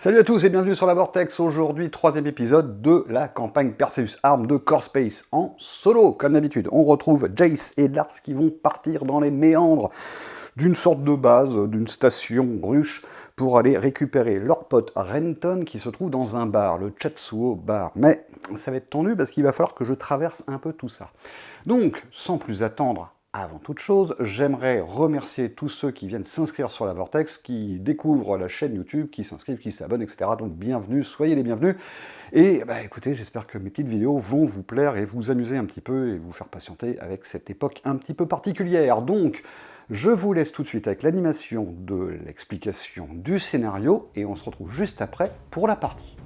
Salut à tous et bienvenue sur la Vortex. Aujourd'hui, troisième épisode de la campagne Perseus Arms de Core Space en solo. Comme d'habitude, on retrouve Jace et Lars qui vont partir dans les méandres d'une sorte de base, d'une station ruche, pour aller récupérer leur pote Renton qui se trouve dans un bar, le Chatsuo Bar. Mais ça va être tendu parce qu'il va falloir que je traverse un peu tout ça. Donc, sans plus attendre, avant toute chose, j'aimerais remercier tous ceux qui viennent s'inscrire sur la Vortex, qui découvrent la chaîne YouTube, qui s'inscrivent, qui s'abonnent, etc. Donc bienvenue, soyez les bienvenus. Et écoutez, j'espère que mes petites vidéos vont vous plaire et vous amuser un petit peu et vous faire patienter avec cette époque un petit peu particulière. Donc, je vous laisse tout de suite avec l'animation de l'explication du scénario et on se retrouve juste après pour la partie.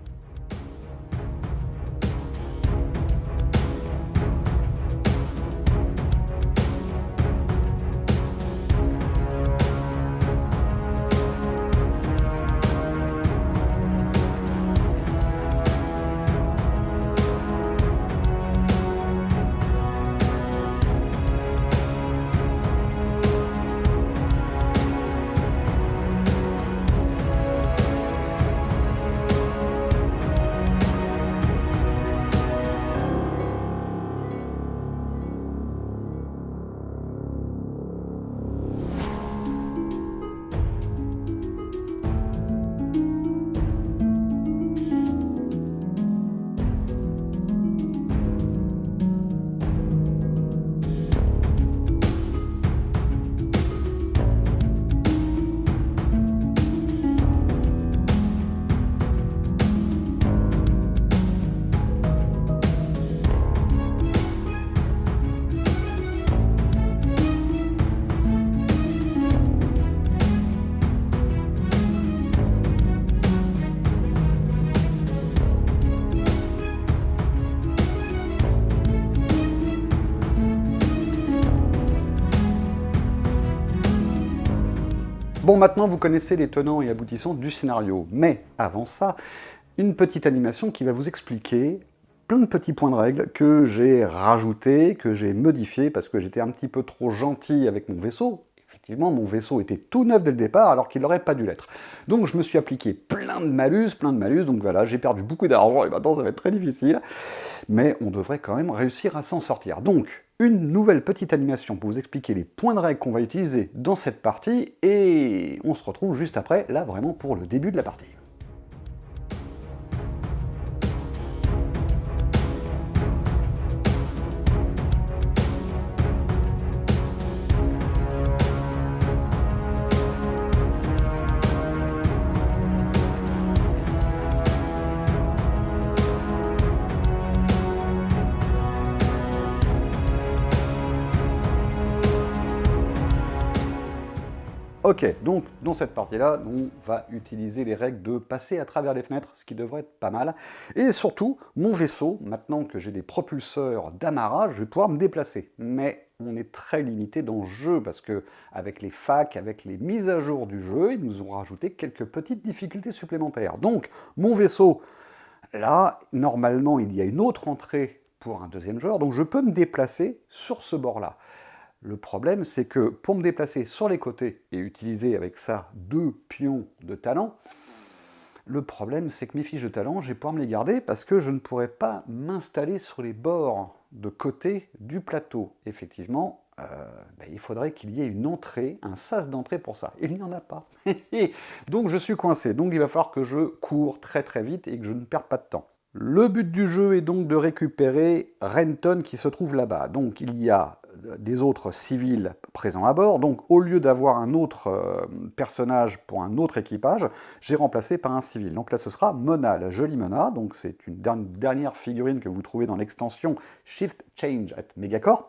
Bon, maintenant vous connaissez les tenants et aboutissants du scénario, mais avant ça, une petite animation qui va vous expliquer plein de petits points de règle que j'ai rajoutés, que j'ai modifiés, parce que j'étais un petit peu trop gentil avec mon vaisseau. Effectivement, mon vaisseau était tout neuf dès le départ, alors qu'il n'aurait pas dû l'être. Donc je me suis appliqué plein de malus, donc voilà, j'ai perdu beaucoup d'argent, et maintenant ça va être très difficile, mais on devrait quand même réussir à s'en sortir. Donc, une nouvelle petite animation pour vous expliquer les points de règle qu'on va utiliser dans cette partie, et on se retrouve juste après, là vraiment pour le début de la partie. Ok, donc dans cette partie-là, on va utiliser les règles de passer à travers les fenêtres, ce qui devrait être pas mal. Et surtout, mon vaisseau, maintenant que j'ai des propulseurs d'amarrage, je vais pouvoir me déplacer. Mais on est très limité dans le jeu, parce que avec les facs, avec les mises à jour du jeu, ils nous ont rajouté quelques petites difficultés supplémentaires. Donc, mon vaisseau, là, normalement, il y a une autre entrée pour un deuxième joueur, donc je peux me déplacer sur ce bord-là. Le problème, c'est que pour me déplacer sur les côtés et utiliser avec ça 2 pions de talent, le problème, c'est que mes fiches de talent, je vais pouvoir me les garder parce que je ne pourrai pas m'installer sur les bords de côté du plateau. Effectivement, il faudrait qu'il y ait une entrée, un sas d'entrée pour ça. Et il n'y en a pas. Donc je suis coincé. Donc il va falloir que je cours très très vite et que je ne perde pas de temps. Le but du jeu est donc de récupérer Renton qui se trouve là-bas. Donc il y a des autres civils présents à bord. Donc au lieu d'avoir un autre personnage pour un autre équipage, j'ai remplacé par un civil. Donc là ce sera Mona, la jolie Mona. Donc c'est une dernière figurine que vous trouvez dans l'extension Shift Change at Megacorp.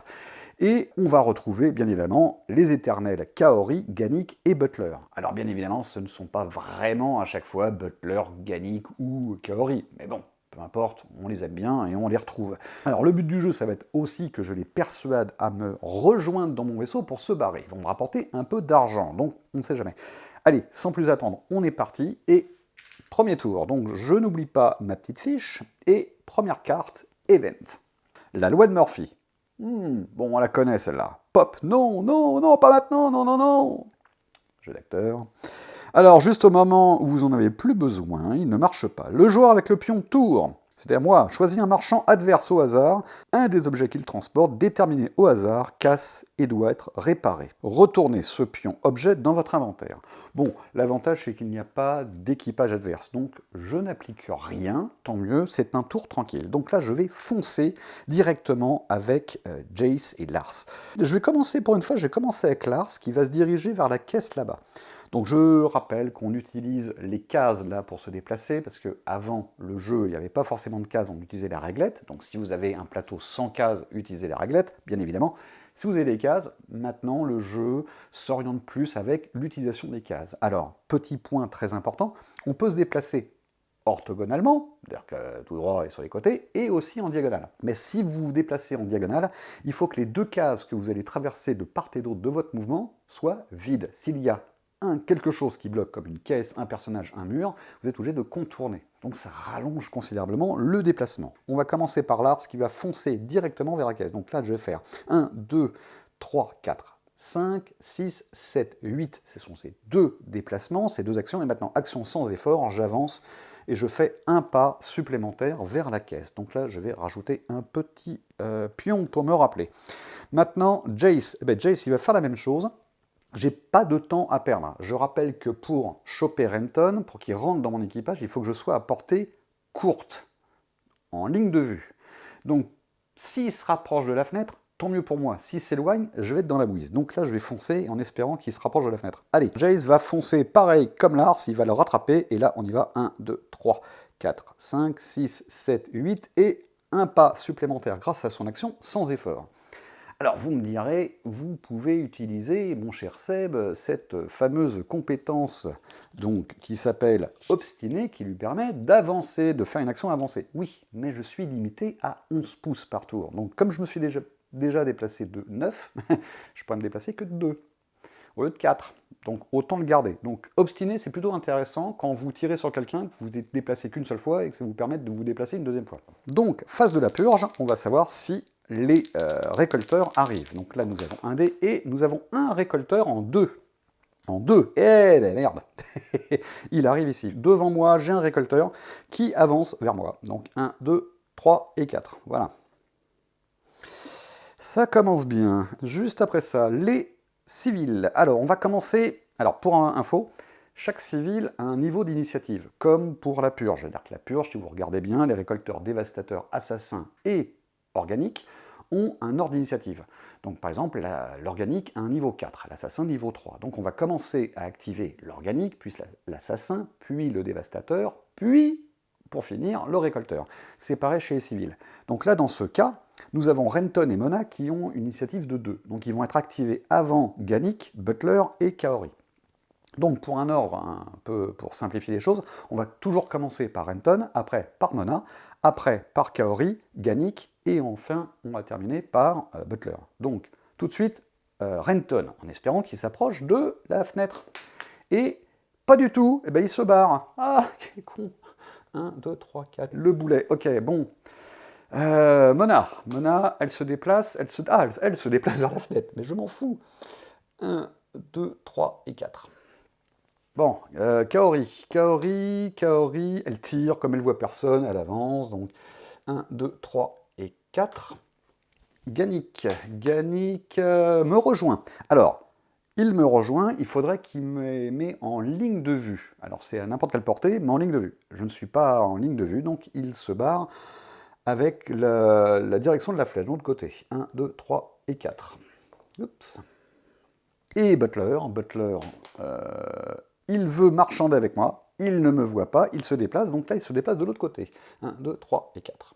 Et on va retrouver bien évidemment les éternels Kaori, Gannick et Butler. Alors bien évidemment ce ne sont pas vraiment à chaque fois Butler, Gannick ou Kaori. Mais bon, peu importe, on les aime bien et on les retrouve. Alors le but du jeu, ça va être aussi que je les persuade à me rejoindre dans mon vaisseau pour se barrer. Ils vont me rapporter un peu d'argent, donc on ne sait jamais. Allez, sans plus attendre, on est parti, et premier tour. Donc je n'oublie pas ma petite fiche, et première carte, Event. La loi de Murphy. Bon, on la connaît celle-là. Pop, non, non, non, pas maintenant, non, non, non. Jeu d'acteur. Alors, juste au moment où vous en avez plus besoin, il ne marche pas. Le joueur avec le pion tour, c'est-à-dire moi, choisit un marchand adverse au hasard, un des objets qu'il transporte, déterminé au hasard, casse et doit être réparé. Retournez ce pion objet dans votre inventaire. Bon, l'avantage c'est qu'il n'y a pas d'équipage adverse, donc je n'applique rien, tant mieux, c'est un tour tranquille. Donc là, je vais foncer directement avec Jace et Lars. Je vais commencer, pour une fois, je vais commencer avec Lars, qui va se diriger vers la caisse là-bas. Donc je rappelle qu'on utilise les cases là pour se déplacer, parce qu'avant le jeu, il n'y avait pas forcément de cases, on utilisait la réglette. Donc si vous avez un plateau sans cases, utilisez la réglette, bien évidemment. Si vous avez des cases, maintenant le jeu s'oriente plus avec l'utilisation des cases. Alors, petit point très important, on peut se déplacer orthogonalement, c'est-à-dire que tout droit et sur les côtés, et aussi en diagonale. Mais si vous vous déplacez en diagonale, il faut que les deux cases que vous allez traverser de part et d'autre de votre mouvement soient vides. S'il y a quelque chose qui bloque, comme une caisse, un personnage, un mur, vous êtes obligé de contourner. Donc ça rallonge considérablement le déplacement. On va commencer par Lars qui va foncer directement vers la caisse. Donc là, je vais faire 1, 2, 3, 4, 5, 6, 7, 8. Ce sont ces deux déplacements, ces deux actions. Et maintenant, action sans effort, j'avance et je fais un pas supplémentaire vers la caisse. Donc là, je vais rajouter un petit pion pour me rappeler. Maintenant, Jace, Jace, il va faire la même chose. J'ai pas de temps à perdre. Je rappelle que pour choper Renton, pour qu'il rentre dans mon équipage, il faut que je sois à portée courte, en ligne de vue. Donc, s'il se rapproche de la fenêtre, tant mieux pour moi. S'il s'éloigne, je vais être dans la bouise. Donc là, je vais foncer en espérant qu'il se rapproche de la fenêtre. Allez, Jace va foncer pareil comme Lars, il va le rattraper. Et là, on y va. 1, 2, 3, 4, 5, 6, 7, 8. Et un pas supplémentaire grâce à son action sans effort. Alors vous me direz, vous pouvez utiliser, mon cher Seb, cette fameuse compétence donc, qui s'appelle obstiné, qui lui permet d'avancer, de faire une action avancée. Oui, mais je suis limité à 11 pouces par tour. Donc comme je me suis déjà déplacé de 9, je peux me déplacer que de 2, au lieu de 4. Donc autant le garder. Donc obstiné, c'est plutôt intéressant quand vous tirez sur quelqu'un, que vous vous êtes déplacé qu'une seule fois et que ça vous permette de vous déplacer une deuxième fois. Donc, phase de la purge, on va savoir si les récolteurs arrivent. Donc là, nous avons un dé et nous avons un récolteur en 2. En 2. Eh ben merde. Il arrive ici. Devant moi, j'ai un récolteur qui avance vers moi. Donc 1, 2, 3 et 4. Voilà. Ça commence bien. Juste après ça, les civils. Alors, on va commencer... Alors, pour info, chaque civil a un niveau d'initiative, comme pour la purge. C'est-à-dire que la purge, si vous regardez bien, les récolteurs dévastateurs, assassins et organiques ont un ordre d'initiative. Donc par exemple, l'organique a un niveau 4, l'assassin niveau 3. Donc on va commencer à activer l'organique, puis l'assassin, puis le dévastateur, puis, pour finir, le récolteur. C'est pareil chez les civils. Donc là, dans ce cas, nous avons Renton et Mona qui ont une initiative de 2. Donc ils vont être activés avant Gannick, Butler et Kaori. Donc pour un ordre, un peu pour simplifier les choses, on va toujours commencer par Renton, après par Mona, après par Kaori, Gannick, et enfin on va terminer par Butler. Donc tout de suite, Renton, en espérant qu'il s'approche de la fenêtre. Et pas du tout, eh ben, il se barre. Ah, quel con. 1, 2, 3, 4, le boulet. Ok, bon. Mona, elle se déplace, elle se déplace vers la fenêtre, mais je m'en fous. 1, 2, 3 et 4. Bon, Kaori, elle tire, comme elle voit personne, elle avance, donc 1, 2, 3 et 4. Gannick me rejoint. Alors, il me rejoint, il faudrait qu'il me mette en ligne de vue. Alors c'est à n'importe quelle portée, mais en ligne de vue. Je ne suis pas en ligne de vue, donc il se barre avec la direction de la flèche, de l'autre côté. 1, 2, 3 et 4. Oups. Et Butler, il veut marchander avec moi, il ne me voit pas, il se déplace, donc là il se déplace de l'autre côté. 1, 2, 3 et 4.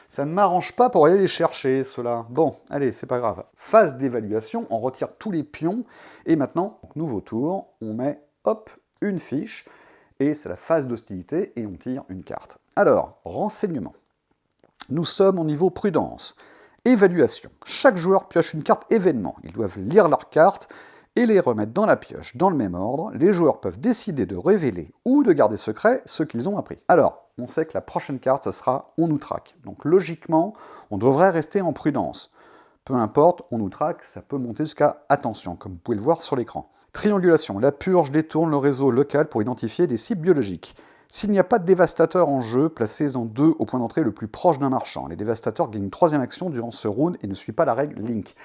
Ça ne m'arrange pas pour aller les chercher, ceux-là. Bon, allez, c'est pas grave. Phase d'évaluation, on retire tous les pions, et maintenant, nouveau tour, on met, hop, une fiche, et c'est la phase d'hostilité, et on tire une carte. Alors, renseignement. Nous sommes au niveau prudence. Évaluation. Chaque joueur pioche une carte événement. Ils doivent lire leur carte et les remettre dans la pioche dans le même ordre. Les joueurs peuvent décider de révéler ou de garder secret ce qu'ils ont appris. Alors, on sait que la prochaine carte, ce sera « On nous traque ». Donc logiquement, on devrait rester en prudence. peu importe, on nous traque, ça peut monter jusqu'à attention, comme vous pouvez le voir sur l'écran. Triangulation, la purge détourne le réseau local pour identifier des cibles biologiques. S'il n'y a pas de dévastateur en jeu, placez-en 2 au point d'entrée le plus proche d'un marchand. Les dévastateurs gagnent une 3e action durant ce round et ne suivent pas la règle Link.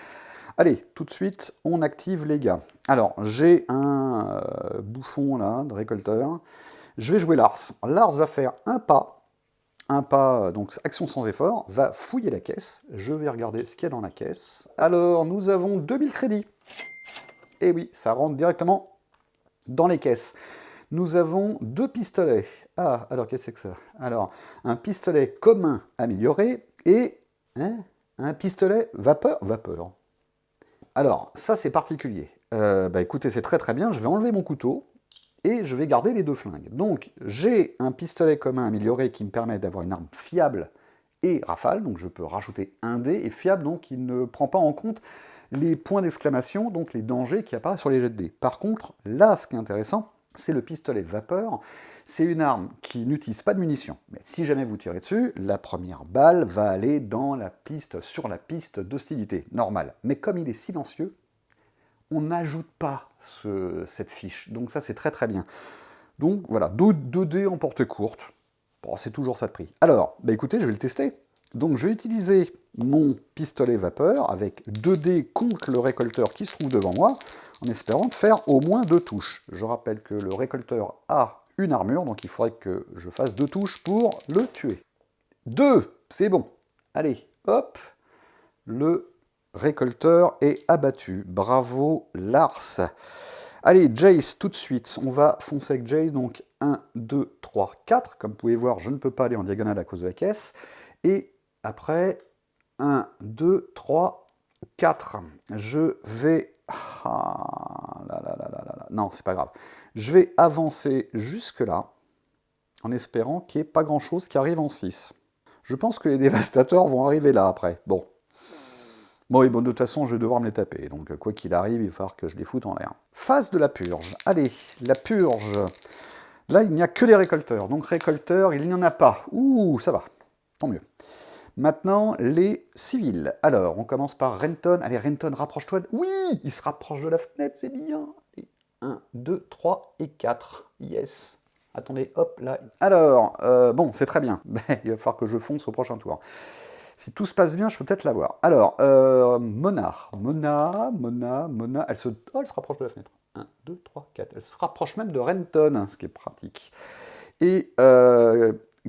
Allez, tout de suite, on active les gars. Alors, j'ai un bouffon là, de récolteur. Je vais jouer Lars. Lars va faire un pas, donc action sans effort, va fouiller la caisse. Je vais regarder ce qu'il y a dans la caisse. Alors, nous avons 2000 crédits. Et oui, ça rentre directement dans les caisses. Nous avons 2 pistolets. Ah, alors qu'est-ce que c'est que ça? Alors, un pistolet commun amélioré et un pistolet vapeur. Alors, ça c'est particulier. Écoutez, c'est très très bien, je vais enlever mon couteau et je vais garder les 2 flingues. Donc, j'ai un pistolet commun amélioré qui me permet d'avoir une arme fiable et rafale, donc je peux rajouter un dé, et fiable, donc il ne prend pas en compte les points d'exclamation, donc les dangers qui apparaissent sur les jets de dés. Par contre, là, ce qui est intéressant, c'est le pistolet vapeur. C'est une arme qui n'utilise pas de munitions. Mais si jamais vous tirez dessus, la première balle va aller dans la piste, sur la piste d'hostilité, normale. Mais comme il est silencieux, on n'ajoute pas cette fiche. Donc ça, c'est très très bien. Donc voilà, 2 dés en portée courte. Bon, c'est toujours ça de prix. Alors, écoutez, je vais le tester. Donc je vais utiliser mon pistolet vapeur avec 2 dés contre le récolteur qui se trouve devant moi, en espérant de faire au moins 2 touches. Je rappelle que le récolteur a une armure, donc il faudrait que je fasse 2 touches pour le tuer. 2, c'est bon. Allez, hop, le récolteur est abattu. Bravo Lars. Allez, Jace, tout de suite, on va foncer avec Jace, donc 1, 2, 3, 4. Comme vous pouvez voir, je ne peux pas aller en diagonale à cause de la caisse. Et après, 1, 2, 3, 4. Je vais... Non, c'est pas grave. Je vais avancer jusque-là, en espérant qu'il n'y ait pas grand-chose qui arrive en 6. Je pense que les dévastateurs vont arriver là, après. Bon, de toute façon, je vais devoir me les taper. Donc, quoi qu'il arrive, il va falloir que je les foute en l'air. Phase de la purge. Allez, la purge. Là, il n'y a que les récolteurs. Donc, récolteurs, il n'y en a pas. Ouh, ça va. Tant mieux. Maintenant, les civils. Alors, on commence par Renton. Allez, Renton, rapproche-toi. Oui, il se rapproche de la fenêtre, c'est bien. 1, 2, 3 et 4. Yes. Attendez, hop, là. Alors, bon, c'est très bien. Il va falloir que je fonce au prochain tour. Si tout se passe bien, je peux peut-être l'avoir. Alors, Mona, elle se rapproche de la fenêtre. 1, 2, 3, 4. Elle se rapproche même de Renton, ce qui est pratique. Et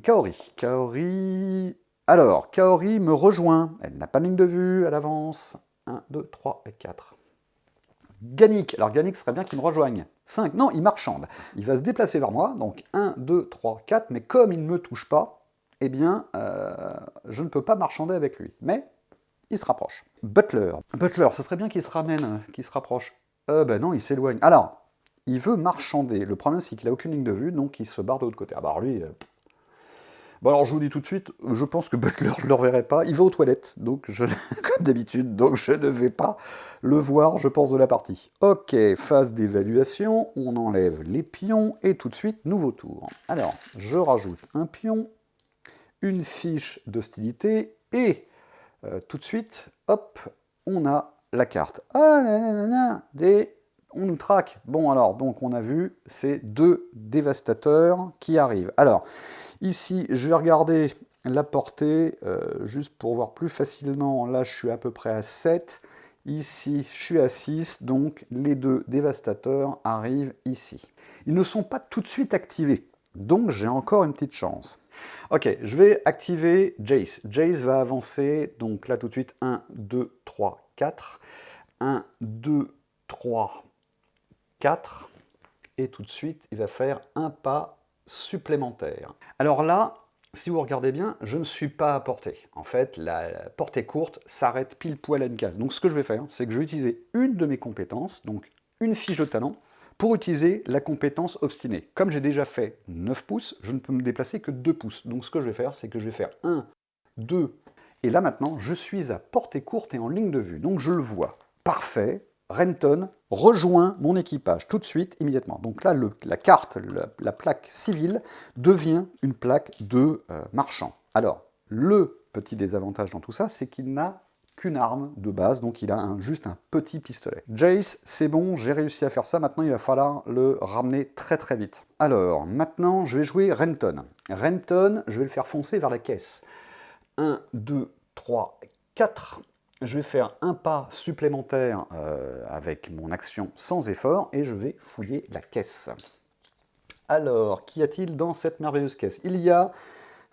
Kaori. Alors, Kaori me rejoint. Elle n'a pas de ligne de vue, elle avance. 1, 2, 3 et 4. Ganik. Alors, Ganik serait bien qu'il me rejoigne. 5. Non, il marchande. Il va se déplacer vers moi. Donc, 1, 2, 3, 4. Mais comme il ne me touche pas, eh bien, je ne peux pas marchander avec lui. Mais il se rapproche. Butler, ça serait bien qu'il se ramène, qu'il se rapproche. Non, il s'éloigne. Alors, il veut marchander. Le problème, c'est qu'il n'a aucune ligne de vue, donc il se barre de l'autre côté. Ah bah lui... Bon alors, je vous dis tout de suite, je pense que Butler, je ne le reverrai pas. Il va aux toilettes, donc comme d'habitude, donc je ne vais pas le voir, je pense, de la partie. Ok, phase d'évaluation, on enlève les pions, et tout de suite, nouveau tour. Alors, je rajoute un pion, une fiche d'hostilité, et tout de suite, hop, on a la carte. On nous traque. Bon alors, donc on a vu, c'est 2 dévastateurs qui arrivent. Alors, ici, je vais regarder la portée, juste pour voir plus facilement. Là, je suis à peu près à 7. Ici, je suis à 6, donc les 2 dévastateurs arrivent ici. Ils ne sont pas tout de suite activés, donc j'ai encore une petite chance. Ok, je vais activer Jace. Jace va avancer, donc là tout de suite, 1, 2, 3, 4. 1, 2, 3, 4. Et tout de suite, il va faire un pas supplémentaire. Alors là, si vous regardez bien, je ne suis pas à portée. En fait, la portée courte s'arrête pile poil à une case. Donc ce que je vais faire, c'est que je vais utiliser une de mes compétences, donc une fiche de talent, pour utiliser la compétence obstinée. Comme j'ai déjà fait 9 pouces, je ne peux me déplacer que 2 pouces. Donc ce que je vais faire, c'est que je vais faire 1, 2, et là maintenant, je suis à portée courte et en ligne de vue. Donc je le vois. Parfait. Renton rejoint mon équipage tout de suite, immédiatement. Donc là, la carte, la plaque civile, devient une plaque de marchand. Alors, le petit désavantage dans tout ça, c'est qu'il n'a qu'une arme de base, donc il a juste un petit pistolet. Jace, c'est bon, j'ai réussi à faire ça, maintenant il va falloir le ramener très très vite. Alors, maintenant je vais jouer Renton. Renton, je vais le faire foncer vers la caisse. 1, 2, 3, 4. Je vais faire un pas supplémentaire avec mon action sans effort et je vais fouiller la caisse. Alors, qu'y a-t-il dans cette merveilleuse caisse? Il y a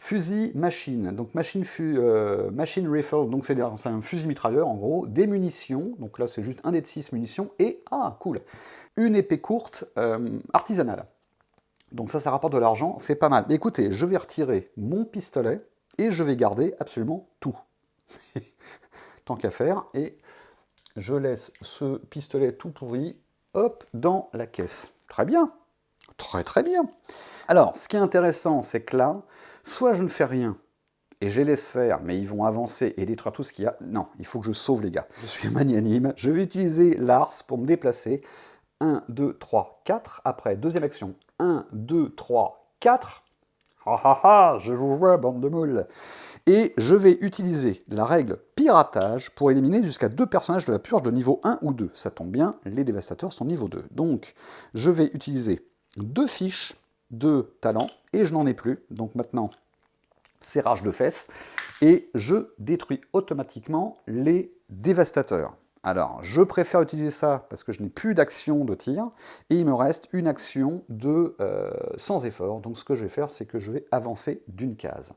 fusil machine, donc machine rifle, donc c'est un fusil mitrailleur en gros, des munitions, donc là c'est juste un dé de 6 munitions, et, ah cool, une épée courte artisanale. Donc ça rapporte de l'argent, c'est pas mal. Mais écoutez, je vais retirer mon pistolet et je vais garder absolument tout. Tant qu'à faire, et je laisse ce pistolet tout pourri, hop, dans la caisse. Très bien, très très bien. Alors, ce qui est intéressant, c'est que là, soit je ne fais rien, et je les laisse faire, mais ils vont avancer et détruire tout ce qu'il y a. Non, il faut que je sauve les gars. Je suis magnanime, je vais utiliser Lars pour me déplacer. 1, 2, 3, 4. Après, deuxième action. 1, 2, 3, 4. Ah ah ah, je vous vois, bande de moules. Et je vais utiliser la règle piratage pour éliminer jusqu'à 2 personnages de la purge de niveau 1 ou 2. Ça tombe bien, les dévastateurs sont niveau 2. Donc, je vais utiliser 2 fiches de talent, et je n'en ai plus. Donc maintenant, serrage de fesses, et je détruis automatiquement les dévastateurs. Alors, je préfère utiliser ça parce que je n'ai plus d'action de tir, et il me reste une action de sans effort. Donc ce que je vais faire, c'est que je vais avancer d'une case.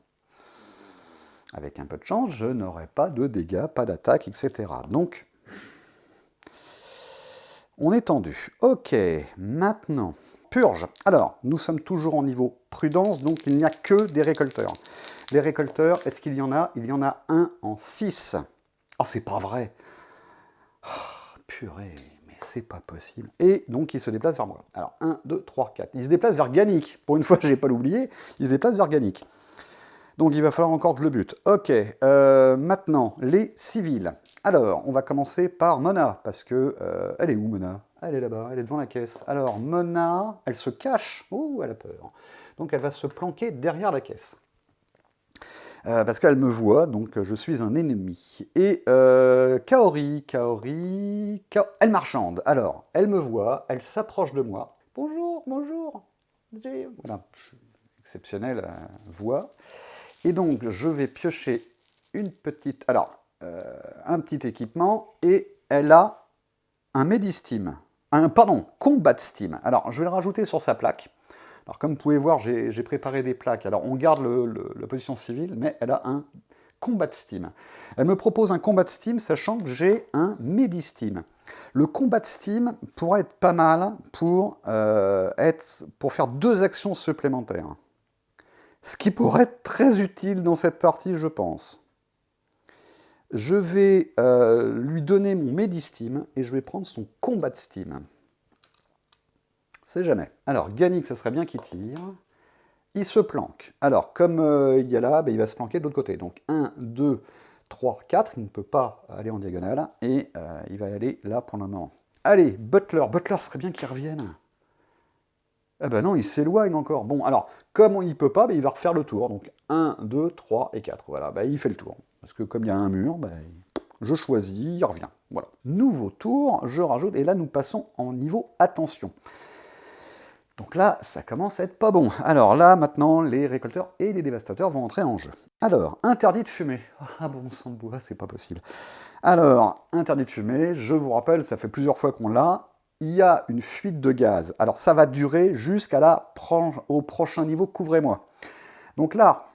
Avec un peu de chance, je n'aurai pas de dégâts, pas d'attaque, etc. Donc, on est tendu. Ok, maintenant, purge. Alors, nous sommes toujours en niveau prudence, donc il n'y a que des récolteurs. Les récolteurs, est-ce qu'il y en a? Il y en a un en 6. Oh, c'est pas vrai. Oh, purée, mais c'est pas possible. Et donc, il se déplace vers moi. Alors, 1, 2, 3, 4. Il se déplace vers Gannick. Pour une fois, je n'ai pas l'oublié, il se déplace vers Gannick. Donc, il va falloir encore que je le bute. Ok, maintenant, les civils. Alors, on va commencer par Mona, parce que... elle est où, Mona? Elle est là-bas, elle est devant la caisse. Alors, Mona, elle se cache. Oh, elle a peur. Donc, elle va se planquer derrière la caisse. Parce qu'elle me voit, donc je suis un ennemi. Et Kaori, elle marchande. Alors, elle me voit, elle s'approche de moi. Bonjour, bonjour. Voilà, exceptionnelle voix. Et donc, je vais piocher une petite... Alors, un petit équipement, et elle a un Medistim. Pardon, Combat Steam. Alors, je vais le rajouter sur sa plaque. Alors, comme vous pouvez voir, j'ai préparé des plaques. Alors, on garde la position civile, mais elle a un Combat Steam. Elle me propose un Combat Steam, sachant que j'ai un Medistim. Le Combat Steam pourrait être pas mal pour faire 2 actions supplémentaires. Ce qui pourrait être très utile dans cette partie, je pense. Je vais lui donner mon Medistim et je vais prendre son Combat Steam. C'est jamais. Alors, Gannick, ça serait bien qu'il tire. Il se planque. Alors, comme il y a là, il va se planquer de l'autre côté. Donc, 1, 2, 3, 4. Il ne peut pas aller en diagonale. Et il va aller là pour le moment. Allez, Butler. Butler, serait bien qu'il revienne. Eh ben non, il s'éloigne encore. Bon, alors, comme il ne peut pas, il va refaire le tour. Donc, 1, 2, 3 et 4. Voilà, il fait le tour. Parce que comme il y a un mur, je choisis, il revient. Voilà. Nouveau tour, je rajoute. Et là, nous passons en niveau attention. Donc là, ça commence à être pas bon. Alors là, maintenant, les récolteurs et les dévastateurs vont entrer en jeu. Alors, interdit de fumer. Ah bon sang de bois, c'est pas possible. Alors, interdit de fumer, je vous rappelle, ça fait plusieurs fois qu'on l'a. Il y a une fuite de gaz. Alors ça va durer au prochain niveau, couvrez-moi. Donc là,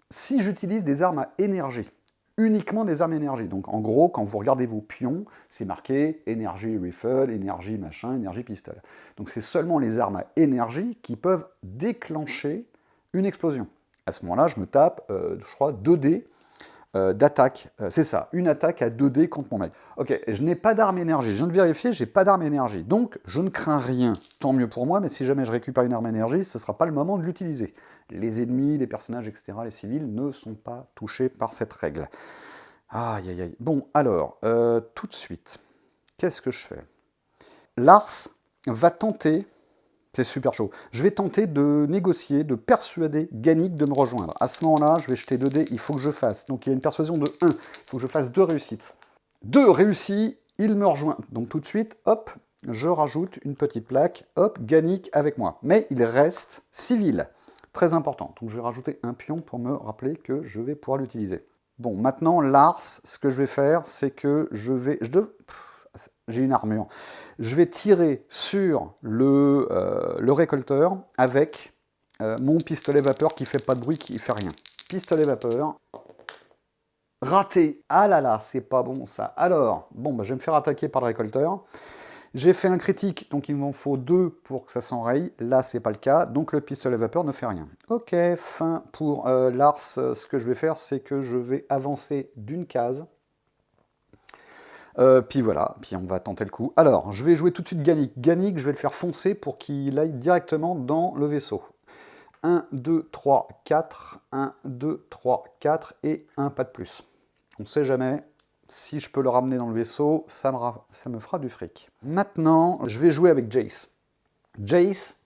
si j'utilise des armes à énergie, uniquement des armes énergie. Donc en gros, quand vous regardez vos pions, c'est marqué énergie rifle, énergie machin, énergie pistolet. Donc c'est seulement les armes à énergie qui peuvent déclencher une explosion. À ce moment-là, je me tape, je crois, 2 dés d'attaque. C'est ça, une attaque à 2 dés contre mon mec. Ok, je n'ai pas d'arme énergie. Je viens de vérifier, j'ai pas d'arme énergie. Donc je ne crains rien. Tant mieux pour moi, mais si jamais je récupère une arme énergie, ce ne sera pas le moment de l'utiliser. Les ennemis, les personnages, etc., les civils ne sont pas touchés par cette règle. Aïe, aïe, aïe. Bon, alors, tout de suite, qu'est-ce que je fais? Lars va tenter, c'est super chaud, je vais tenter de négocier, de persuader Gannick de me rejoindre. À ce moment-là, je vais jeter 2 dés, il faut que je fasse. Donc il y a une persuasion de 1, il faut que je fasse 2 réussites. 2 réussi, il me rejoint. Donc tout de suite, hop, je rajoute une petite plaque, hop, Gannick avec moi. Mais il reste civil, très important. Donc je vais rajouter un pion pour me rappeler que je vais pouvoir l'utiliser. Bon, maintenant, Lars, ce que je vais faire, c'est que j'ai une armure. Je vais tirer sur le récolteur avec mon pistolet vapeur qui fait pas de bruit, qui fait rien. Pistolet vapeur. Raté. Ah là là, c'est pas bon ça. Alors, bon, bah, je vais me faire attaquer par le récolteur. J'ai fait un critique, donc il m'en faut 2 pour que ça s'enraye. Là, c'est pas le cas, donc le pistolet vapeur ne fait rien. Ok, fin pour Lars. Ce que je vais faire, c'est que je vais avancer d'une case. Puis voilà, puis on va tenter le coup. Alors, je vais jouer tout de suite Gannick. Gannick, je vais le faire foncer pour qu'il aille directement dans le vaisseau. 1, 2, 3, 4. 1, 2, 3, 4 et un pas de plus. On ne sait jamais. Si je peux le ramener dans le vaisseau, ça me fera du fric. Maintenant, je vais jouer avec Jace. Jace,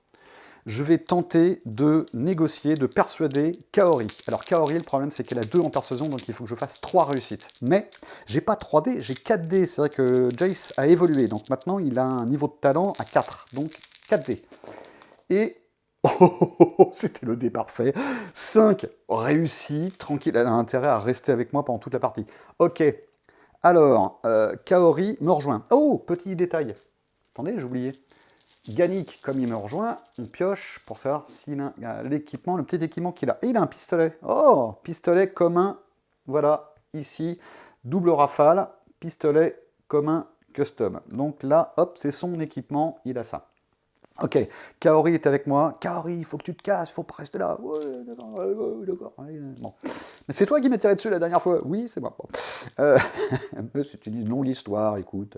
je vais tenter de négocier, de persuader Kaori. Alors Kaori, le problème c'est qu'elle a 2 en persuasion, donc il faut que je fasse 3 réussites. Mais j'ai pas 3D, j'ai 4D. C'est vrai que Jace a évolué, donc maintenant il a un niveau de talent à 4, donc 4D. Et... Oh, c'était le dé parfait. 5 réussi, tranquille, elle a intérêt à rester avec moi pendant toute la partie. Ok, alors, Kaori me rejoint. Oh, petit détail. Attendez, j'ai oublié. Gannick, comme il me rejoint, on pioche pour savoir s'il a l'équipement, le petit équipement qu'il a. Et il a un pistolet. Oh, pistolet commun. Voilà, ici, double rafale, pistolet commun custom. Donc là, hop, c'est son équipement, il a ça. Ok, Kaori est avec moi. Kaori, il faut que tu te casses, il faut pas rester là. Ouais, d'accord. Bon. Mais c'est toi qui m'as tiré dessus la dernière fois. Oui, c'est moi. Bon. C'est une longue histoire, écoute.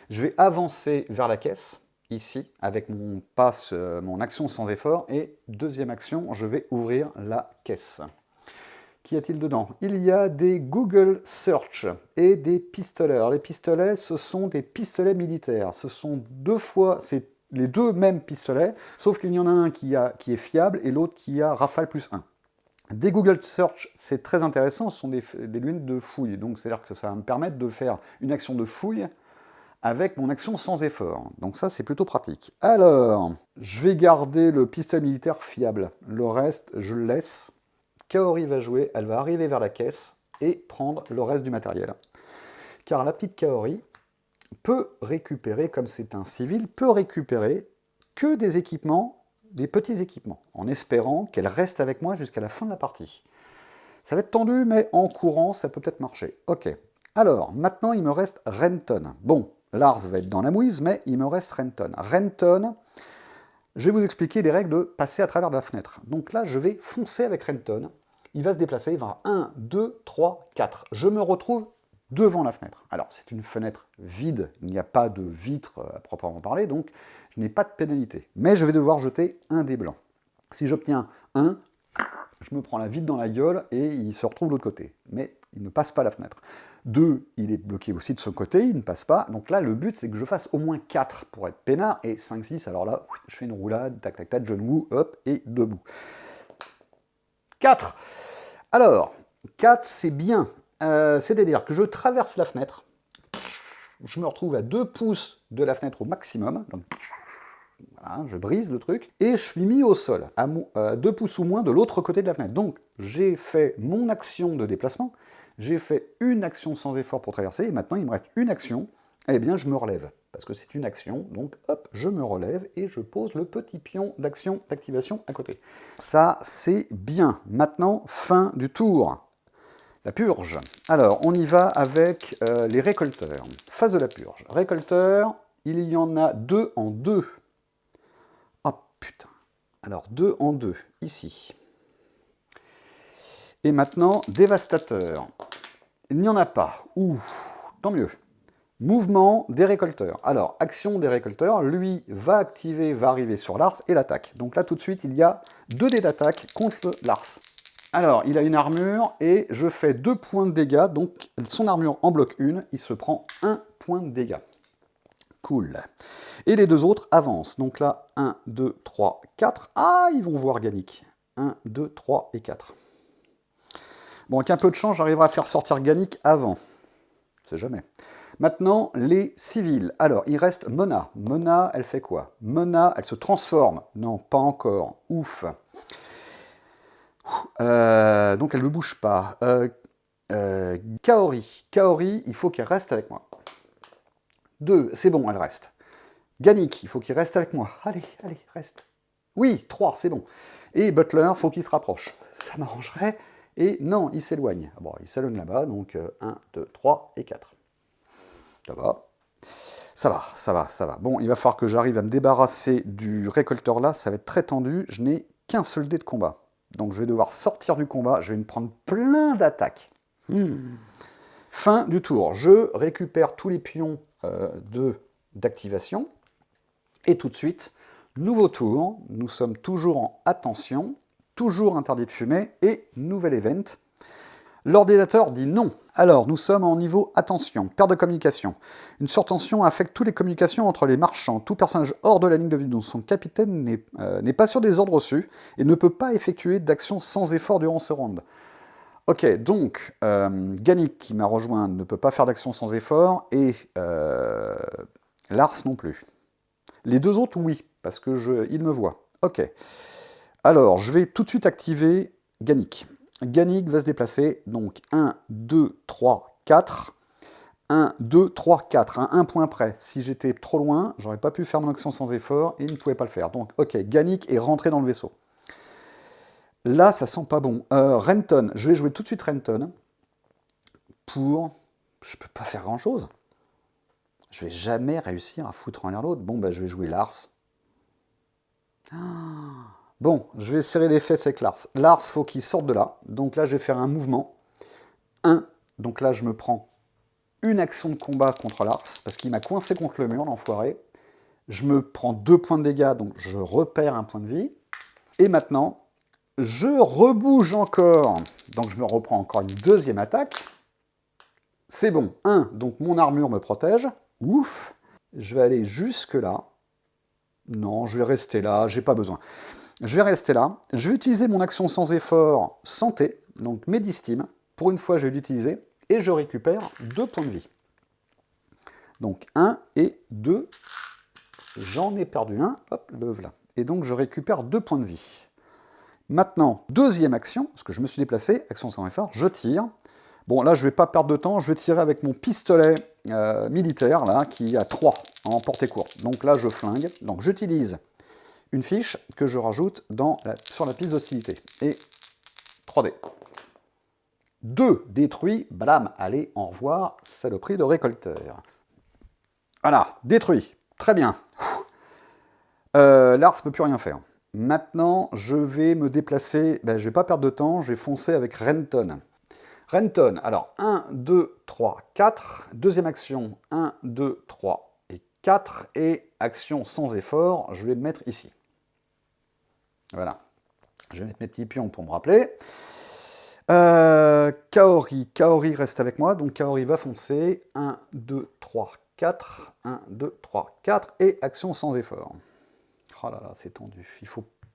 Je vais avancer vers la caisse, ici, avec mon action sans effort. Et deuxième action, je vais ouvrir la caisse. Qu'y a-t-il dedans? Il y a des Google Search et des pistolets. Alors les pistolets, ce sont des pistolets militaires. Ce sont c'est les 2 mêmes pistolets, sauf qu'il y en a un qui est fiable et l'autre qui a rafale plus 1. Des Google Search, c'est très intéressant, ce sont des lunettes de fouille, donc c'est-à-dire que ça va me permettre de faire une action de fouille avec mon action sans effort. Donc ça, c'est plutôt pratique. Alors, je vais garder le pistolet militaire fiable. Le reste, je le laisse. Kaori va jouer, elle va arriver vers la caisse et prendre le reste du matériel. Car la petite Kaori peut récupérer, comme c'est un civil, peut récupérer que des équipements, des petits équipements, en espérant qu'elle reste avec moi jusqu'à la fin de la partie. Ça va être tendu, mais en courant, ça peut peut-être marcher. Ok. Alors, maintenant, il me reste Renton. Bon, Lars va être dans la mouise, mais il me reste Renton. Renton, je vais vous expliquer les règles de passer à travers la fenêtre. Donc là, je vais foncer avec Renton. Il va se déplacer, il va 1, 2, 3, 4. Je me retrouve devant la fenêtre. Alors, c'est une fenêtre vide, il n'y a pas de vitre à proprement parler, donc je n'ai pas de pénalité. Mais je vais devoir jeter un dé blanc. Si j'obtiens 1, je me prends la vitre dans la gueule et il se retrouve de l'autre côté. Mais il ne passe pas la fenêtre. 2, il est bloqué aussi de son côté, il ne passe pas. Donc là, le but, c'est que je fasse au moins 4 pour être peinard. Et 5, 6, alors là, je fais une roulade, tac, tac, tac, John Woo, hop, et debout. 4. Alors, 4, c'est bien. C'est-à-dire que je traverse la fenêtre, je me retrouve à 2 pouces de la fenêtre au maximum, donc voilà, je brise le truc, et je suis mis au sol, à 2 pouces ou moins de l'autre côté de la fenêtre. Donc j'ai fait mon action de déplacement, j'ai fait une action sans effort pour traverser, et maintenant il me reste une action, eh bien je me relève, parce que c'est une action, donc hop, je me relève, et je pose le petit pion d'action, d'activation à côté. Ça, c'est bien. Maintenant, fin du tour. La purge. Alors, on y va avec les récolteurs. Phase de la purge. Récolteurs, il y en a 2 en 2. Oh putain. Alors, 2 en 2, ici. Et maintenant, dévastateur. Il n'y en a pas. Ouh, tant mieux. Mouvement des récolteurs. Alors, action des récolteurs, lui va activer, va arriver sur Lars et l'attaque. Donc là, tout de suite, il y a 2 dés d'attaque contre Lars. Alors, il a une armure, et je fais 2 points de dégâts, donc son armure en bloque 1, il se prend 1 point de dégâts. Cool. Et les 2 autres avancent. Donc là, 1, 2, 3, 4. Ah, ils vont voir Gannick. 1, 2, 3 et 4. Bon, avec un peu de chance, j'arriverai à faire sortir Gannick avant. c'est jamais. Maintenant, les civils. Alors, il reste Mona. Mona, elle fait quoi? Mona, elle se transforme. Non, pas encore. Ouf. Donc, elle ne bouge pas. Kaori. Kaori, il faut qu'elle reste avec moi. 2, c'est bon, elle reste. Ganik, il faut qu'il reste avec moi. Allez, allez, reste. Oui, 3, c'est bon. Et Butler, il faut qu'il se rapproche. Ça m'arrangerait. Et non, il s'éloigne. Bon, il s'éloigne là-bas, donc 1, 2, 3 et 4. Ça va. Ça va, ça va, ça va. Bon, il va falloir que j'arrive à me débarrasser du récolteur là. Ça va être très tendu. Je n'ai qu'un seul dé de combat. Donc je vais devoir sortir du combat. Je vais me prendre plein d'attaques. Fin du tour. Je récupère tous les pions d'activation. Et tout de suite, nouveau tour. Nous sommes toujours en attention. Toujours interdit de fumer. Et nouvel event. L'ordinateur dit non. Alors, nous sommes en niveau attention, perte de communication. Une surtension affecte toutes les communications entre les marchands. Tout personnage hors de la ligne de vue dont son capitaine n'est pas sûr des ordres reçus et ne peut pas effectuer d'action sans effort durant ce round. Ok, donc, Ganik, qui m'a rejoint, ne peut pas faire d'action sans effort, et Lars non plus. Les deux autres, oui, parce qu'il me voit. Ok. Alors, je vais tout de suite activer Ganik. Ganik va se déplacer, donc 1, 2, 3, 4. 1, 2, 3, 4, à un point près. Si j'étais trop loin, j'aurais pas pu faire mon action sans effort, et il ne pouvait pas le faire. Donc, ok, Ganik est rentré dans le vaisseau. Là, ça sent pas bon. Renton, je vais jouer tout de suite Renton, pour... Je peux pas faire grand-chose. Je vais jamais réussir à foutre en l'air l'autre. Bon, bah, je vais jouer Lars. Bon, je vais serrer les fesses avec Lars. Lars, faut qu'il sorte de là. Donc là, je vais faire un mouvement. 1. Donc là, je me prends une action de combat contre Lars, parce qu'il m'a coincé contre le mur, l'enfoiré. Je me prends 2 points de dégâts, donc je repère un point de vie. Et maintenant, je rebouge encore. Donc je me reprends encore une deuxième attaque. C'est bon. 1. Donc mon armure me protège. Ouf. Je vais aller jusque là. Non, je vais rester là, j'ai pas besoin. Je vais rester là. Je vais utiliser mon action sans effort santé, donc Médistime. Pour une fois, je vais l'utiliser. Et je récupère 2 points de vie. Donc 1 et 2. J'en ai perdu un. Hop, le voilà. Et donc je récupère 2 points de vie. Maintenant, deuxième action, parce que je me suis déplacé, action sans effort, je tire. Bon, là, je ne vais pas perdre de temps, je vais tirer avec mon pistolet militaire, là, qui a 3 en portée courte. Donc là, je flingue. Donc j'utilise une fiche que je rajoute sur la piste d'hostilité. Et 3D. 2 détruits, blam, allez, au revoir, saloperie de récolteur. Voilà, détruit, très bien. Lars ne peut plus rien faire. Maintenant, je vais me déplacer, je ne vais pas perdre de temps, je vais foncer avec Renton. Renton, alors 1, 2, 3, 4, deuxième action, 1, 2, 3 et 4, et action sans effort, je vais me mettre ici. Voilà, je vais mettre mes petits pions pour me rappeler. Kaori reste avec moi, donc Kaori va foncer, 1, 2, 3, 4, 1, 2, 3, 4, et action sans effort. Oh là là, c'est tendu,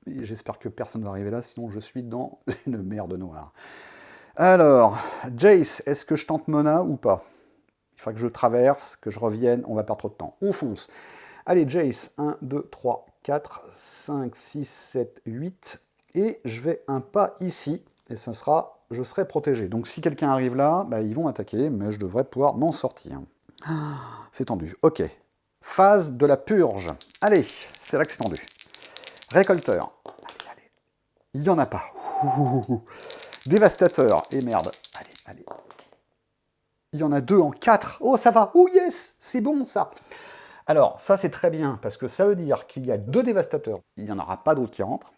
j'espère que personne ne va arriver là, sinon je suis dans une merde noire. Alors, Jace, est-ce que je tente Mona ou pas? Il faut que je traverse, que je revienne, on va perdre trop de temps. On fonce. Allez, Jace, 1, 2, 3, 4, 5, 6, 7, 8. Et je vais un pas ici, et je serai protégé. Donc si quelqu'un arrive là, ils vont attaquer, mais je devrais pouvoir m'en sortir. C'est tendu, ok. Phase de la purge. Allez, c'est là que c'est tendu. Récolteur. Allez. Il n'y en a pas. Dévastateur. Et merde. Allez. Il y en a 2 en 4. Oh, ça va. Oh, yes. C'est bon, ça. Alors, ça, c'est très bien, parce que ça veut dire qu'il y a 2 dévastateurs. Il n'y en aura pas d'autres qui rentrent,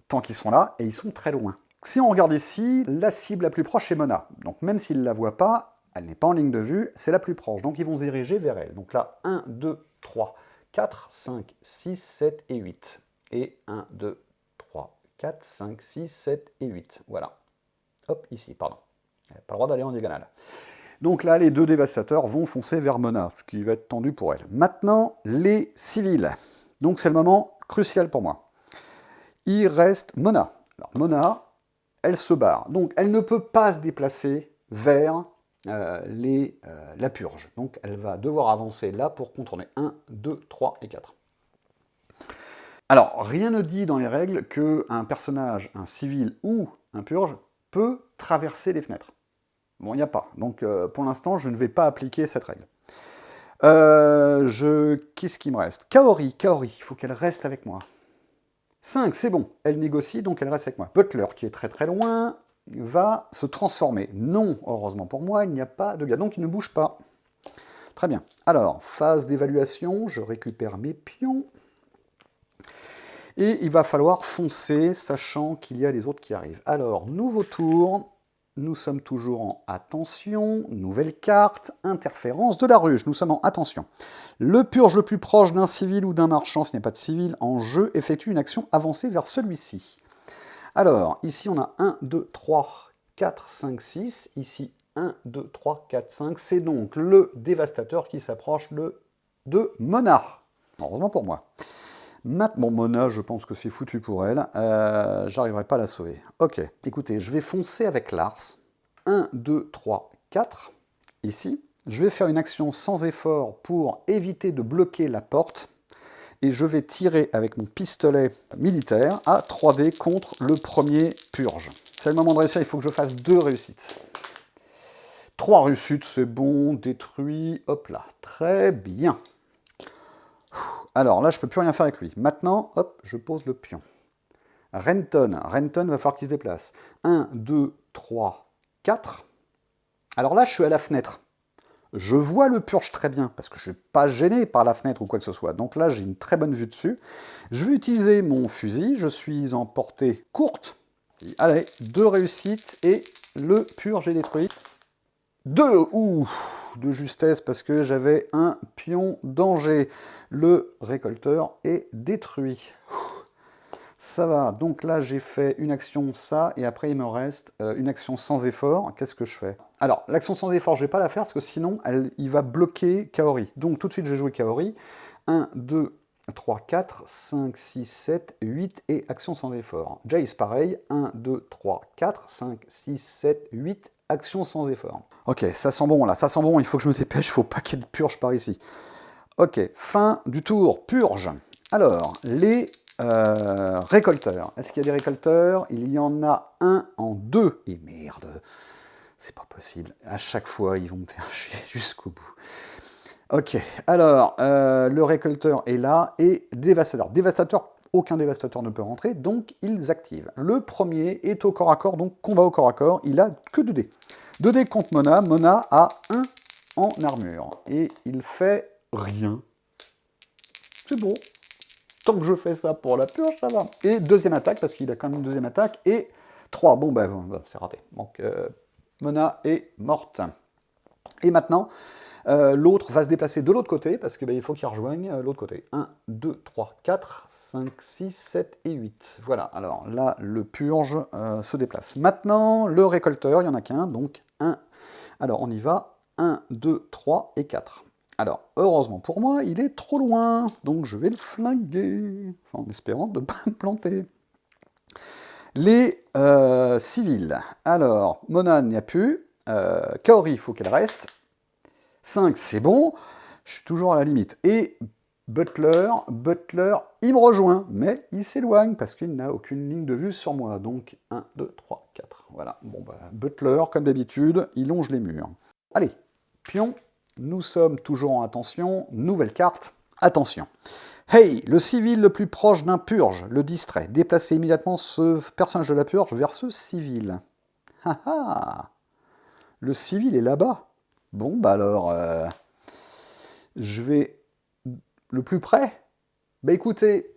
tant qu'ils sont là, et ils sont très loin. Si on regarde ici, la cible la plus proche est Mona. Donc, même s'ils ne la voient pas, elle n'est pas en ligne de vue, c'est la plus proche. Donc, ils vont se diriger vers elle. Donc là, 1, 2, 3, 4, 5, 6, 7 et 8. Et 1, 2, 3, 4, 5, 6, 7 et 8. Voilà. Hop, ici, pardon. Elle n'a pas le droit d'aller en diagonale. Donc là, les 2 dévastateurs vont foncer vers Mona, ce qui va être tendu pour elle. Maintenant, les civils. Donc c'est le moment crucial pour moi. Il reste Mona. Alors Mona, elle se barre. Donc elle ne peut pas se déplacer vers la purge. Donc elle va devoir avancer là pour contourner 1, 2, 3 et 4. Alors, rien ne dit dans les règles qu'un personnage, un civil ou un purge, peut traverser les fenêtres. Bon, il n'y a pas. Donc, pour l'instant, je ne vais pas appliquer cette règle. Qu'est-ce qui me reste? Kaori, il faut qu'elle reste avec moi. 5, c'est bon. Elle négocie, donc elle reste avec moi. Butler, qui est très très loin, va se transformer. Non, heureusement pour moi, il n'y a pas de gars. Donc, il ne bouge pas. Très bien. Alors, phase d'évaluation, je récupère mes pions. Et il va falloir foncer, sachant qu'il y a les autres qui arrivent. Alors, nouveau tour, nous sommes toujours en attention, nouvelle carte, interférence de la ruche, nous sommes en attention. Le purge le plus proche d'un civil ou d'un marchand, s'il n'y a pas de civil en jeu, effectue une action avancée vers celui-ci. Alors, ici on a 1, 2, 3, 4, 5, 6, ici 1, 2, 3, 4, 5, c'est donc le dévastateur qui s'approche de Mona. Heureusement pour moi. Bon, Mona, je pense que c'est foutu pour elle. J'arriverai pas à la sauver. Ok, écoutez, je vais foncer avec Lars. 1, 2, 3, 4. Ici. Je vais faire une action sans effort pour éviter de bloquer la porte. Et je vais tirer avec mon pistolet militaire à 3D contre le premier purge. C'est le moment de réussir, il faut que je fasse 2 réussites. 3 réussites, c'est bon, détruit. Hop là, très bien. Alors là, je ne peux plus rien faire avec lui. Maintenant, hop, je pose le pion. Renton va falloir qu'il se déplace. 1, 2, 3, 4. Alors là, je suis à la fenêtre. Je vois le purge très bien, parce que je ne suis pas gêné par la fenêtre ou quoi que ce soit. Donc là, j'ai une très bonne vue dessus. Je vais utiliser mon fusil. Je suis en portée courte. Allez, 2 réussites et le purge est détruit. 2, de justesse parce que j'avais un pion danger. Le récolteur est détruit. Ça va, donc là j'ai fait une action ça, et après il me reste une action sans effort. Qu'est-ce que je fais? Alors, l'action sans effort, je ne vais pas la faire parce que sinon il va bloquer Kaori. Donc tout de suite je vais jouer Kaori. 1, 2, 3, 4, 5, 6, 7, 8 et action sans effort. Jace pareil, 1, 2, 3, 4, 5, 6, 7, 8, action sans effort. Ok, ça sent bon là, ça sent bon, il faut que je me dépêche, il faut pas qu'il y ait de purge par ici. Ok, fin du tour, purge. Alors, les récolteurs. Est-ce qu'il y a des récolteurs? Il y en a un en 2. Et merde, c'est pas possible. À chaque fois, ils vont me faire chier jusqu'au bout. Ok, alors, le récolteur est là, et dévastateur. Dévastateur, aucun dévastateur ne peut rentrer, donc ils activent. Le premier est au corps à corps, donc combat au corps à corps, il a que 2 dés. 2 dés contre Mona, Mona a 1 en armure, et il fait rien. C'est bon. Tant que je fais ça pour la purge, ça va. Et deuxième attaque, parce qu'il a quand même une deuxième attaque, et 3. Bon, ben, c'est raté. Donc, Mona est morte. Et maintenant, l'autre va se déplacer de l'autre côté, parce qu'il faut qu'il rejoigne l'autre côté. 1, 2, 3, 4, 5, 6, 7 et 8. Voilà, alors là, le purge se déplace. Maintenant, le récolteur, il n'y en a qu'un, donc 1. Alors, on y va. 1, 2, 3 et 4. Alors, heureusement pour moi, il est trop loin, donc je vais le flinguer, enfin, en espérant de ne pas me planter. Les civils. Alors, Mona n'y a plus. Kaori, il faut qu'elle reste. 5, c'est bon. Je suis toujours à la limite. Et Butler, il me rejoint, mais il s'éloigne parce qu'il n'a aucune ligne de vue sur moi. Donc, 1, 2, 3, 4. Voilà. Bon, bah, Butler, comme d'habitude, il longe les murs. Allez, pion. Nous sommes toujours en attention. Nouvelle carte. Attention. Hey, le civil le plus proche d'un purge le distrait. Déplacez immédiatement ce personnage de la purge vers ce civil. Ah ah. Le civil est là-bas. Bon, bah alors, je vais le plus près. Bah écoutez,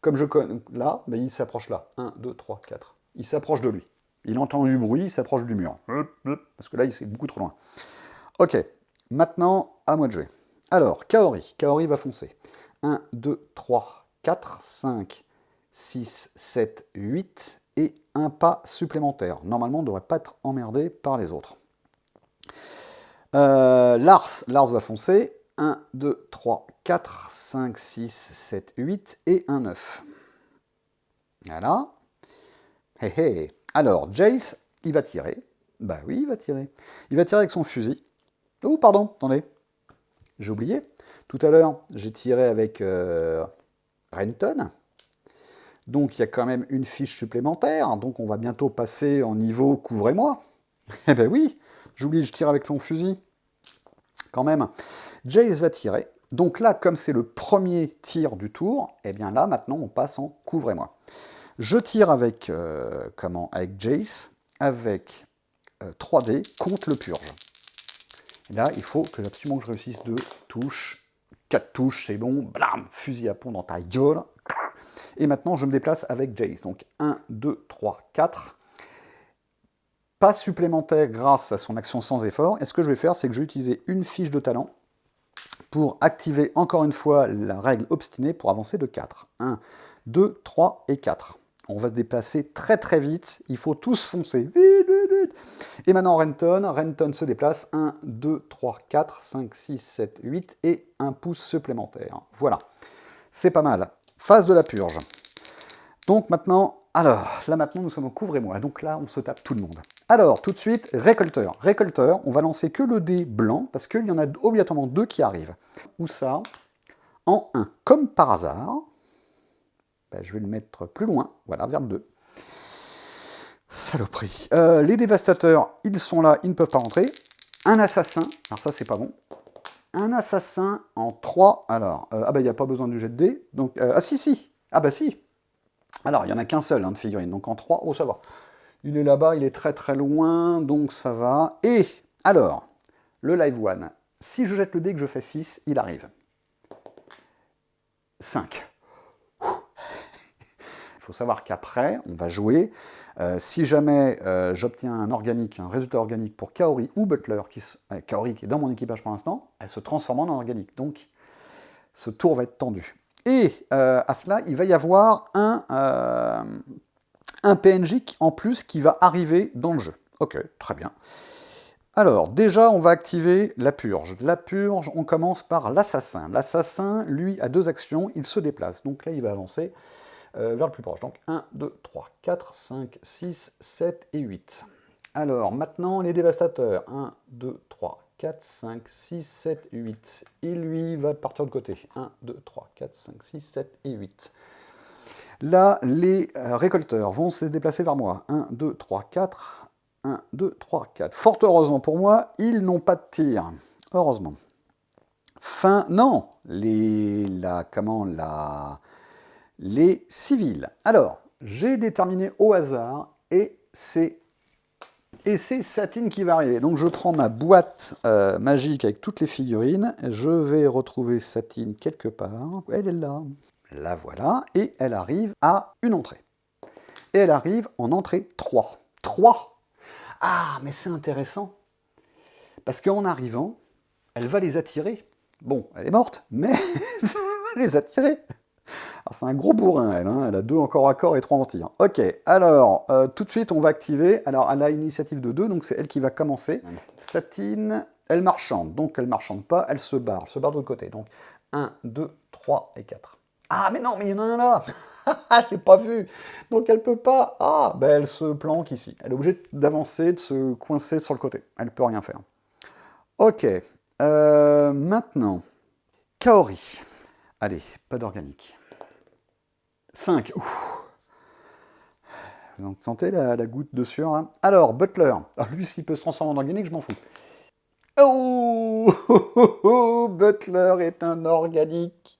comme je connais là, bah, il s'approche là. 1, 2, 3, 4. Il s'approche de lui. Il entend du bruit, il s'approche du mur. Parce que là, il est beaucoup trop loin. Ok, maintenant, à moi de jouer. Alors, Kaori va foncer. 1, 2, 3, 4, 5, 6, 7, 8 et un pas supplémentaire. Normalement, on ne devrait pas être emmerdé par les autres. Lars va foncer. 1, 2, 3, 4, 5, 6, 7, 8 et un 9. Voilà. Hey, hey. Alors, Jace, il va tirer. Bah oui, il va tirer. Il va tirer avec son fusil. Oh, pardon, attendez. J'ai oublié. Tout à l'heure, j'ai tiré avec Renton. Donc, il y a quand même une fiche supplémentaire. Donc, on va bientôt passer en niveau couvrez-moi. Eh ben oui, j'oublie, je tire avec son fusil. Quand même. Jace va tirer. Donc là, comme c'est le premier tir du tour, eh bien là, maintenant, on passe en couvrez-moi. Je tire avec, avec Jace, avec 3D contre le purge. Et là, il faut que absolument que je réussisse 2 touches. 4 touches, c'est bon. Blam, fusil à pompe dans ta gueule. Et maintenant, je me déplace avec Jace. Donc 1, 2, 3, 4. Pas supplémentaire grâce à son action sans effort. Et ce que je vais faire, c'est que je vais utiliser une fiche de talent pour activer encore une fois la règle obstinée pour avancer de 4. 1, 2, 3 et 4. On va se déplacer très très vite. Il faut tous foncer. Vite, vite, vite. Et maintenant Renton se déplace. 1, 2, 3, 4, 5, 6, 7, 8 et un pouce supplémentaire. Voilà. C'est pas mal. Phase de la purge. Donc maintenant, là maintenant nous sommes au couvrez-moi. Donc là, on se tape tout le monde. Alors, tout de suite, récolteur. Récolteur, on va lancer que le dé blanc, parce qu'il y en a obligatoirement 2 qui arrivent. Où ça? En 1. Comme par hasard, ben, je vais le mettre plus loin, voilà, vers le 2. Saloperie. Les dévastateurs, ils sont là, ils ne peuvent pas rentrer. Un assassin, alors ça c'est pas bon. Un assassin en 3, alors, ah ben il n'y a pas besoin du jet de dé, donc, ah si, ah bah si. Alors, il n'y en a qu'un seul de figurine, donc en 3, oh ça va. Il est là-bas, il est très très loin, donc ça va. Et alors, le live one, si je jette le dé et que je fais 6, il arrive. 5. Il faut savoir qu'après, on va jouer. Si jamais j'obtiens un résultat organique pour Kaori ou Butler, Kaori qui est dans mon équipage pour l'instant, elle se transforme en organique. Donc, ce tour va être tendu. Et à cela, il va y avoir un PNJ en plus qui va arriver dans le jeu. Ok, très bien. Alors, déjà, on va activer la purge. La purge, on commence par l'assassin. L'assassin, lui, a 2 actions, il se déplace. Donc là, il va avancer vers le plus proche. Donc 1, 2, 3, 4, 5, 6, 7 et 8. Alors, maintenant, les dévastateurs. 1, 2, 3, 4, 5, 6, 7, 8. Il, lui, va partir de côté. 1, 2, 3, 4, 5, 6, 7 et 8. Là, les récolteurs vont se déplacer vers moi. 1, 2, 3, 4. 1, 2, 3, 4. Fort heureusement pour moi, ils n'ont pas de tir. Heureusement. Non, les civils. Alors, j'ai déterminé au hasard, et c'est Satine qui va arriver. Donc je prends ma boîte magique avec toutes les figurines. Je vais retrouver Satine quelque part. Elle est là. La voilà, et elle arrive à une entrée. Et elle arrive en entrée 3. 3 ! Ah, mais c'est intéressant. Parce qu'en arrivant, elle va les attirer. Bon, elle est morte, mais elle va les attirer. C'est un gros bourrin, elle. Hein. Elle a 2 en corps à corps et 3 en tir. Ok, alors, tout de suite, on va activer. Alors, elle a une initiative de 2, donc c'est elle qui va commencer. Satine, elle marchande. Donc, elle marchande pas, elle se barre. Elle se barre de l'autre côté. Donc, 1, 2, 3 et 4. Ah, mais non, mais il y en a là. J'ai pas vu. Donc, elle peut pas. Ah, ben elle se planque ici. Elle est obligée d'avancer, de se coincer sur le côté. Elle peut rien faire. Ok. Maintenant, Kaori. Allez, pas d'organique. 5. Ouf. Vous sentez la goutte de sueur hein. Alors, Butler. Alors, lui, s'il peut se transformer en organique, je m'en fous. Oh, Butler est un organique.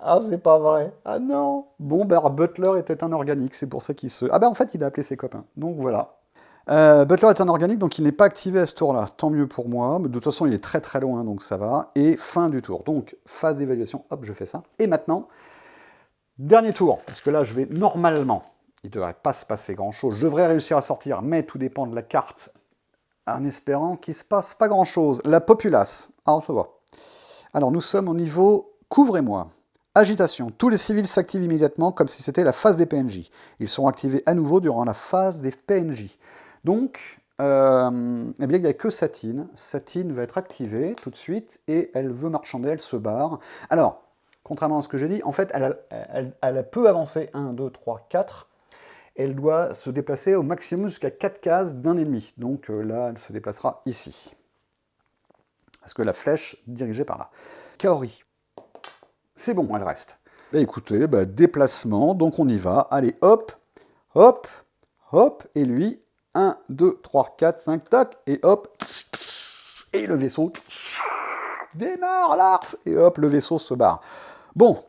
Ah, c'est pas vrai. Ah non. Bon, ben, Butler était un organique, c'est pour ça qu'il se... Ah ben, en fait, il a appelé ses copains. Donc, voilà. Butler est un organique, donc il n'est pas activé à ce tour-là. Tant mieux pour moi. Mais de toute façon, il est très très loin, donc ça va. Et fin du tour. Donc, phase d'évaluation. Hop, je fais ça. Et maintenant, dernier tour. Parce que là, je vais normalement... Il ne devrait pas se passer grand-chose. Je devrais réussir à sortir, mais tout dépend de la carte. En espérant qu'il ne se passe pas grand-chose. La populace. Ah, on se voit. Alors, nous sommes au niveau... Couvrez-moi. Agitation. Tous les civils s'activent immédiatement comme si c'était la phase des PNJ. Ils seront activés à nouveau durant la phase des PNJ. Donc, eh bien, il n'y a que Satine. Satine va être activée tout de suite et elle veut marchander, elle se barre. Alors, contrairement à ce que j'ai dit, en fait, elle peut avancer 1, 2, 3, 4. elle doit se déplacer au maximum jusqu'à 4 cases d'un ennemi. Donc là, elle se déplacera ici. Parce que la flèche dirigée par là. Kaori. C'est bon, elle reste. Bah, écoutez, déplacement, donc on y va. Allez, hop, hop, hop, et lui, 1, 2, 3, 4, 5, tac, et hop, et le vaisseau démarre, Lars, et hop, le vaisseau se barre. Bon,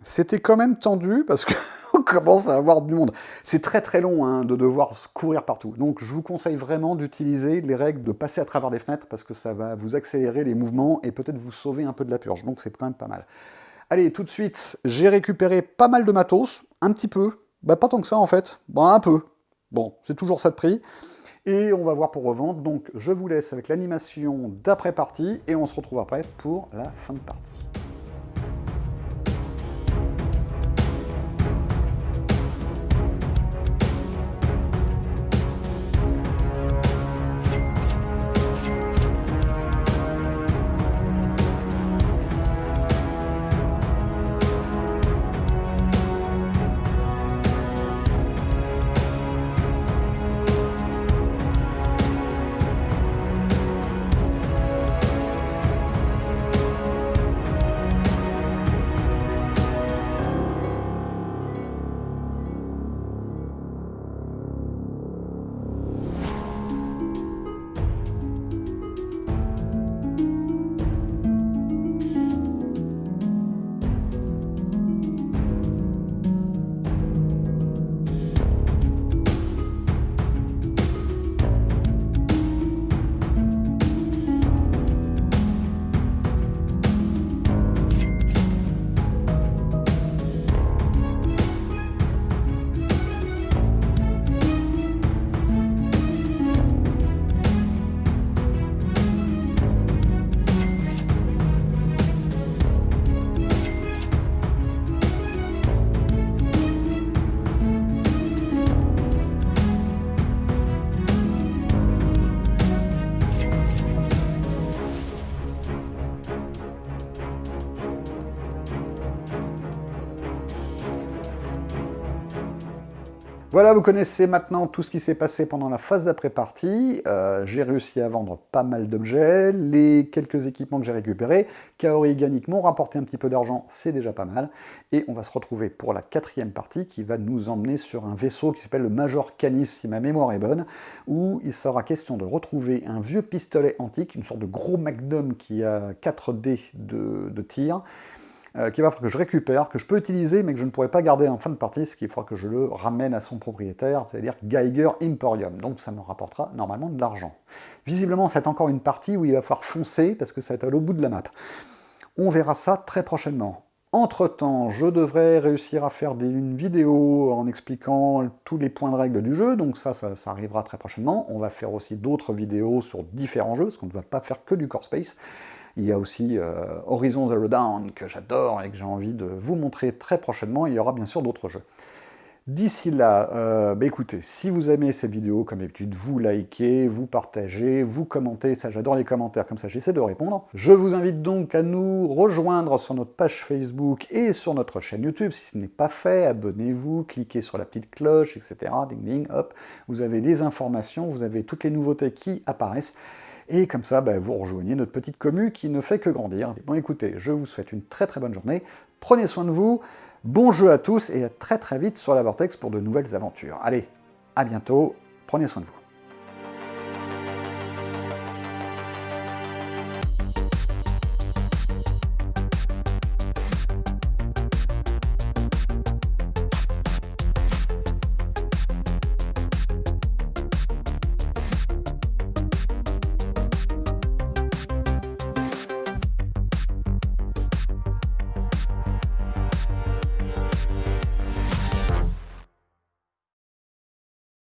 c'était quand même tendu, parce qu'on commence à avoir du monde. C'est très très long hein, de devoir courir partout. Donc je vous conseille vraiment d'utiliser les règles de passer à travers les fenêtres, parce que ça va vous accélérer les mouvements, et peut-être vous sauver un peu de la purge. Donc c'est quand même pas mal. Allez, tout de suite, j'ai récupéré pas mal de matos, un petit peu, pas tant que ça en fait, bon un peu, bon, c'est toujours ça de prix, et on va voir pour revendre, donc je vous laisse avec l'animation d'après-partie, et on se retrouve après pour la fin de partie. Voilà, vous connaissez maintenant tout ce qui s'est passé pendant la phase d'après-partie. J'ai réussi à vendre pas mal d'objets, les quelques équipements que j'ai récupérés. Kaori et Gannik m'ont rapporté un petit peu d'argent, c'est déjà pas mal. Et on va se retrouver pour la 4e partie qui va nous emmener sur un vaisseau qui s'appelle le Major Canis, si ma mémoire est bonne, où il sera question de retrouver un vieux pistolet antique, une sorte de gros Magnum qui a 4 dés de tir, qu'il va falloir que je récupère, que je peux utiliser, mais que je ne pourrai pas garder en fin de partie, ce qu'il faudra que je le ramène à son propriétaire, c'est-à-dire Geiger Emporium. Donc ça me rapportera normalement de l'argent. Visiblement, c'est encore une partie où il va falloir foncer, parce que ça va être à l'autre bout de la map. On verra ça très prochainement. Entre-temps, je devrais réussir à faire une vidéo en expliquant tous les points de règle du jeu, donc ça arrivera très prochainement. On va faire aussi d'autres vidéos sur différents jeux, parce qu'on ne va pas faire que du Core Space. Il y a aussi Horizon Zero Dawn, que j'adore et que j'ai envie de vous montrer très prochainement. Il y aura bien sûr d'autres jeux. D'ici là, écoutez, si vous aimez cette vidéo, comme d'habitude, vous likez, vous partagez, vous commentez, ça j'adore les commentaires, comme ça j'essaie de répondre. Je vous invite donc à nous rejoindre sur notre page Facebook et sur notre chaîne YouTube, si ce n'est pas fait, abonnez-vous, cliquez sur la petite cloche, etc. Ding ding, hop, vous avez les informations, vous avez toutes les nouveautés qui apparaissent. Et comme ça, vous rejoignez notre petite commu qui ne fait que grandir. Bon écoutez, je vous souhaite une très très bonne journée, prenez soin de vous, bon jeu à tous et à très très vite sur la Vortex pour de nouvelles aventures. Allez, à bientôt, prenez soin de vous.